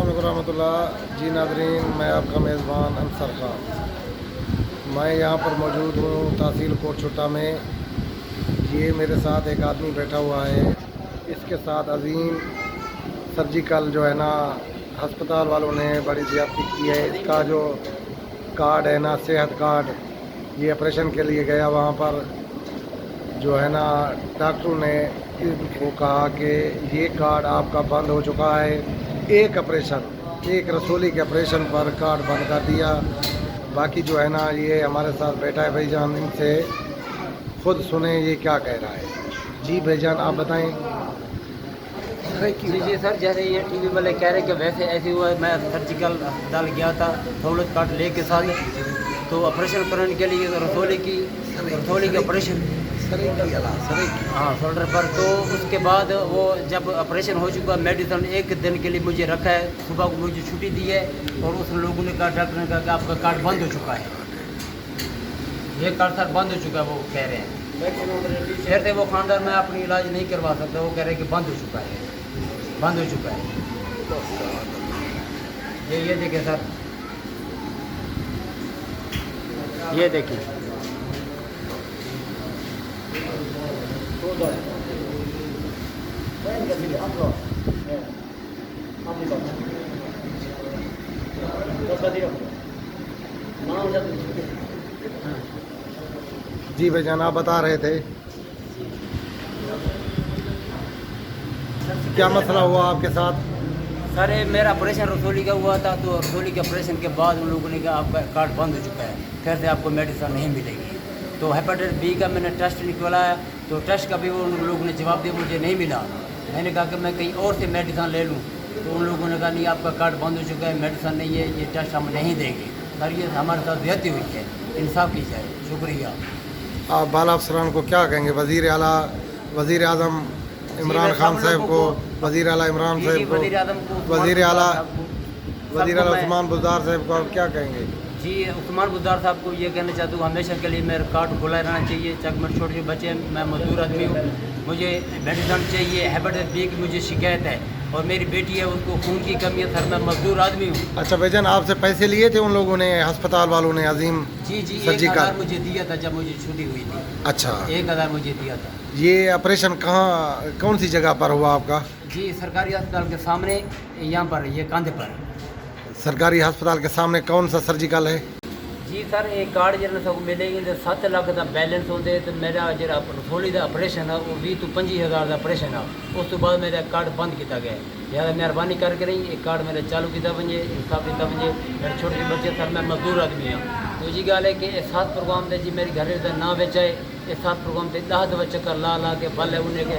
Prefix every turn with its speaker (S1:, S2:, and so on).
S1: अस्सलाम वालेकुम रहमतुल्लाह। जी नाज़रीन, मैं आपका मेज़बान अंसर खान। मैं यहाँ पर मौजूद हूँ तहसील कोट छुट्टा में। ये मेरे साथ एक आदमी बैठा हुआ है, इसके साथ अजीम सर्जिकल जो है ना हस्पताल वालों ने बड़ी ज़्यादती की है। इसका जो कार्ड है ना, सेहत कार्ड, ये ऑपरेशन के लिए गया, वहाँ पर जो है ना डॉक्टरों ने इनको कहा कि ये कार्ड आपका बंद हो चुका है। एक ऑपरेशन, एक रसोली के ऑपरेशन पर कार्ड बंद कर दिया। बाकी जो है ना ये हमारे साथ बैठा है भाईजान, इनसे खुद सुने ये क्या कह रहा है। जी भाईजान, आप बताएं।
S2: जी सर, जैसे ये टीवी वाले कह रहे कि वैसे ऐसे हुआ है। मैं सर्जिकल अस्पताल गया था सहूलत कार्ड ले के साथ, तो ऑपरेशन करने के लिए रसोली के ऑपरेशन हाँ शोल्डर पर। तो उसके बाद वो जब ऑपरेशन हो चुका, मेडिसिन एक दिन के लिए मुझे रखा है, सुबह को मुझे छुट्टी दी है, और उस लोगों ने कहा, डॉक्टर ने कहा कि आपका कार्ड बंद हो चुका है, ये कार्ड सर बंद हो चुका है। वो कह रहे हैं फिर से वो खानदार में अपनी इलाज नहीं करवा सकता, वो कह रहे हैं कि बंद हो चुका है, बंद हो चुका है। ये देखिए सर, ये देखिए
S1: जी भाईजान, आप बता रहे थे क्या मसला हुआ आपके साथ?
S2: सर ये मेरा ऑपरेशन रसोली का हुआ था, तो रसोली के ऑपरेशन के बाद उन लोगों ने कहा आपका कार्ड बंद हो चुका है, फिर से आपको मेडिसिन नहीं मिलेगी। तो हेपेटाइटिस बी का मैंने टेस्ट निकलवाया, तो टेस्ट का भी वो उन लोगों ने जवाब दिया, मुझे नहीं मिला। मैंने कहा कि मैं कहीं और से मेडिसिन ले लूँ, तो उन लोगों ने कहा नहीं, आपका कार्ड बंद हो चुका है, मेडिसिन नहीं है, ये टेस्ट हम नहीं देंगे। सर ये हमारे साथ ज्यादती हुई है, इंसाफ की जाए। शुक्रिया।
S1: आप बाला अफसरान को क्या कहेंगे? वज़ीर आज़म इमरान खान साहब को, वज़ीर आला इमरान साहब को, वज़ीर आला उस्मान बुज़दार साहब को आप क्या कहेंगे?
S2: जी उस्मान बुज़दार साहब को ये कहना चाहता हूँ, हमेशा के लिए मेरा कार्ड खुला रहना चाहिए। चाहे मेरे छोटे छोटे बच्चे हैं, मैं मजदूर आदमी हूँ, मुझे मेडिसिन चाहिए। हेपेटाइटिस बी की मुझे शिकायत है, और मेरी बेटी है, उसको खून की कमी है। सर मैं मजदूर आदमी हूँ।
S1: अच्छा भाईजान, आपसे पैसे लिए थे उन लोगों ने, अस्पताल वालों ने, अजीम
S2: जी 1000 मुझे दिया था जब मुझे छुट्टी हुई थी।
S1: अच्छा,
S2: 1000 मुझे दिया था।
S1: ये ऑपरेशन कहाँ, कौन सी जगह पर हुआ आपका?
S2: जी सरकारी अस्पताल के सामने, यहाँ पर, ये कांधे पर।
S1: सरकारी अस्पताल के सामने कौन सा सर्जिकल है?
S2: जी सर ये कार्ड जो सब मिलेगी, तो 7 लाख का बैलेंस होते, तो मेरा जो रसोली का ऑपरेशन है वो 20 तो 25,000 का ऑपरेशन है। उस तो बाद मेरा कार्ड बंद किया गया। ज़्यादा मेहरबानी करके रही, एक कार्ड मेरा चालू किया वजे, इंसाफ दिता वजे। मेरे छोटे छोटे बच्चे, सर मैं मजदूर आदमी हाँ। दूसरी गल है कि इस 7 प्रोग्राम से जी मेरी घर का ना बेचाए, इस 7 प्रोग्राम से 10 दफा चक्कर ला के बल है उन्हें के